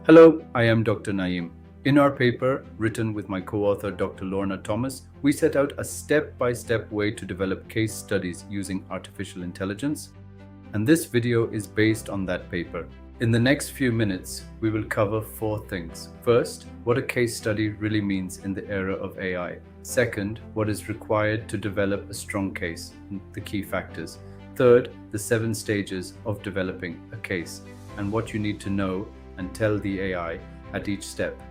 Hello, I am Dr. Naeem. In our paper, written with my co-author Dr. Lorna Thomas, we set out a step-by-step way to develop case studies using artificial intelligence, and this video is based on that paper. In the next few minutes, we will cover 4 things. First, what a case study really means in the era of AI. Second, what is required to develop a strong case, the key factors. Third, the 7 stages of developing a case, and what you need to know and tell the AI at each step.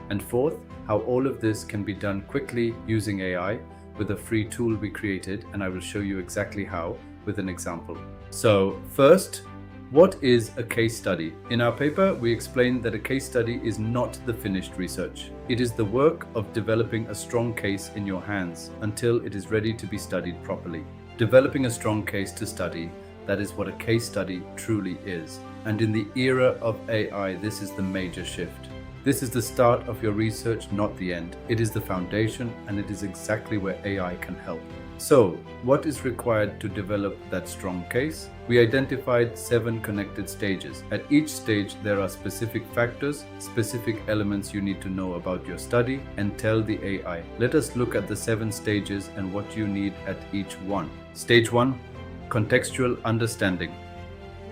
And fourth, how all of this can be done quickly using AI with a free tool we created, and I will show you exactly how with an example. So first, what is a case study? In our paper, we explained that a case study is not the finished research. It is the work of developing a strong case in your hands until it is ready to be studied properly. Developing a strong case to study, that is what a case study truly is. And in the era of AI, this is the major shift. This is the start of your research, not the end. It is the foundation, and it is exactly where AI can help. So, what is required to develop that strong case? We identified 7 connected stages. At each stage, there are specific factors, specific elements you need to know about your study and tell the AI. Let us look at the 7 stages and what you need at each one. Stage 1, contextual understanding.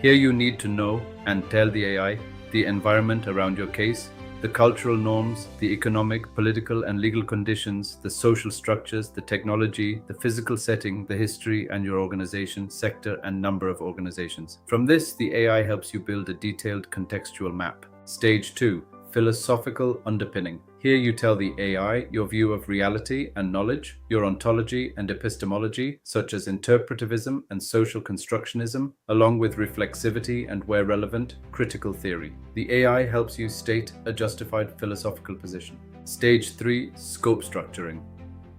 Here you need to know and tell the AI the environment around your case, the cultural norms, the economic, political and legal conditions, the social structures, the technology, the physical setting, the history and your organization, sector and number of organizations. From this, the AI helps you build a detailed contextual map. Stage 2, philosophical underpinning. Here you tell the AI your view of reality and knowledge, your ontology and epistemology, such as interpretivism and social constructionism, along with reflexivity and, where relevant, critical theory. The AI helps you state a justified philosophical position. Stage 3, scope structuring.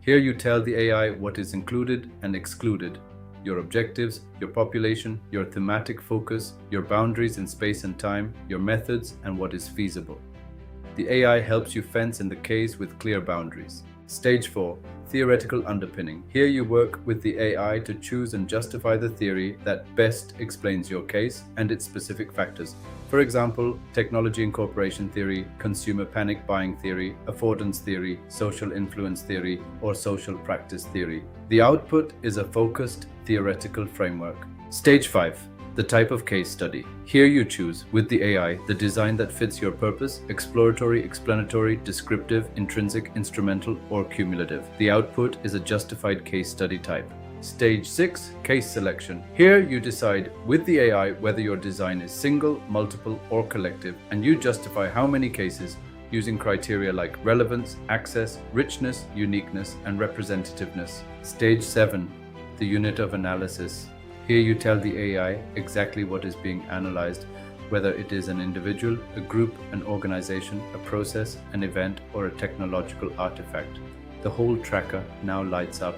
Here you tell the AI what is included and excluded, your objectives, your population, your thematic focus, your boundaries in space and time, your methods, and what is feasible. The AI helps you fence in the case with clear boundaries. Stage 4, theoretical underpinning. Here you work with the AI to choose and justify the theory that best explains your case and its specific factors. For example, technology incorporation theory, consumer panic buying theory, affordance theory, social influence theory, or social practice theory. The output is a focused theoretical framework. Stage 5. The type of case study. Here you choose, with the AI, the design that fits your purpose: exploratory, explanatory, descriptive, intrinsic, instrumental, or cumulative. The output is a justified case study type. Stage 6, case selection. Here you decide with the AI whether your design is single, multiple, or collective, and you justify how many cases using criteria like relevance, access, richness, uniqueness, and representativeness. Stage 7, the unit of analysis. Here you tell the AI exactly what is being analyzed, whether it is an individual, a group, an organization, a process, an event, or a technological artifact. The whole tracker now lights up.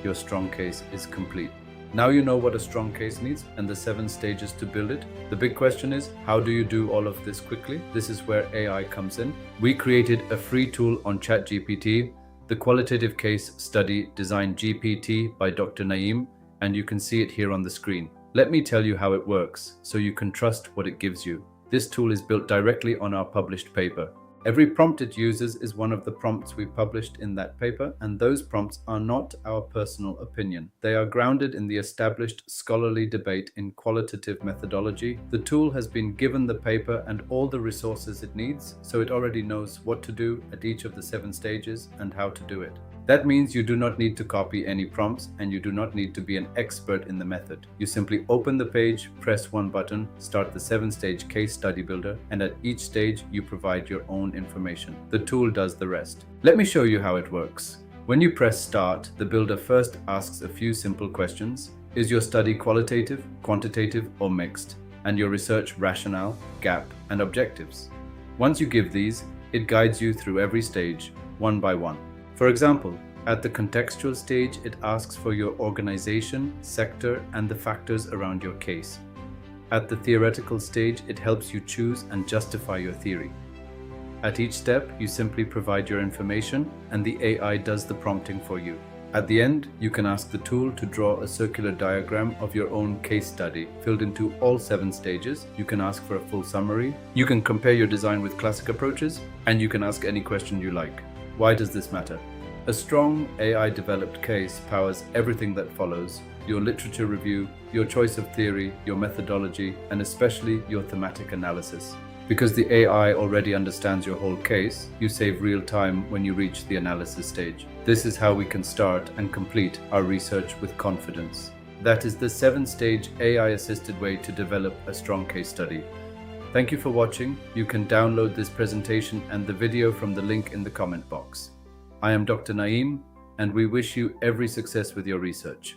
Your strong case is complete. Now you know what a strong case needs and the 7 stages to build it. The big question is, how do you do all of this quickly? This is where AI comes in. We created a free tool on ChatGPT, the Qualitative Case Study Design GPT by Dr. Naeem, and you can see it here on the screen. Let me tell you how it works, so you can trust what it gives you. This tool is built directly on our published paper. Every prompt it uses is one of the prompts we published in that paper, and those prompts are not our personal opinion. They are grounded in the established scholarly debate in qualitative methodology. The tool has been given the paper and all the resources it needs, so it already knows what to do at each of the 7 stages and how to do it. That means you do not need to copy any prompts, and you do not need to be an expert in the method. You simply open the page, press one button, start the 7-stage case study builder, and at each stage you provide your own information. The tool does the rest. Let me show you how it works. When you press start, the builder first asks a few simple questions. Is your study qualitative, quantitative, or mixed? And your research rationale, gap, and objectives. Once you give these, it guides you through every stage, one by one. For example, at the contextual stage, it asks for your organization, sector, and the factors around your case. At the theoretical stage, it helps you choose and justify your theory. At each step, you simply provide your information, and the AI does the prompting for you. At the end, you can ask the tool to draw a circular diagram of your own case study, filled into all 7 stages. You can ask for a full summary, you can compare your design with classic approaches, and you can ask any question you like. Why does this matter? A strong AI-developed case powers everything that follows: your literature review, your choice of theory, your methodology, and especially your thematic analysis. Because the AI already understands your whole case, you save real time when you reach the analysis stage. This is how we can start and complete our research with confidence. That is the 7-stage AI-assisted way to develop a strong case study. Thank you for watching. You can download this presentation and the video from the link in the comment box. I am Dr. Naeem, and we wish you every success with your research.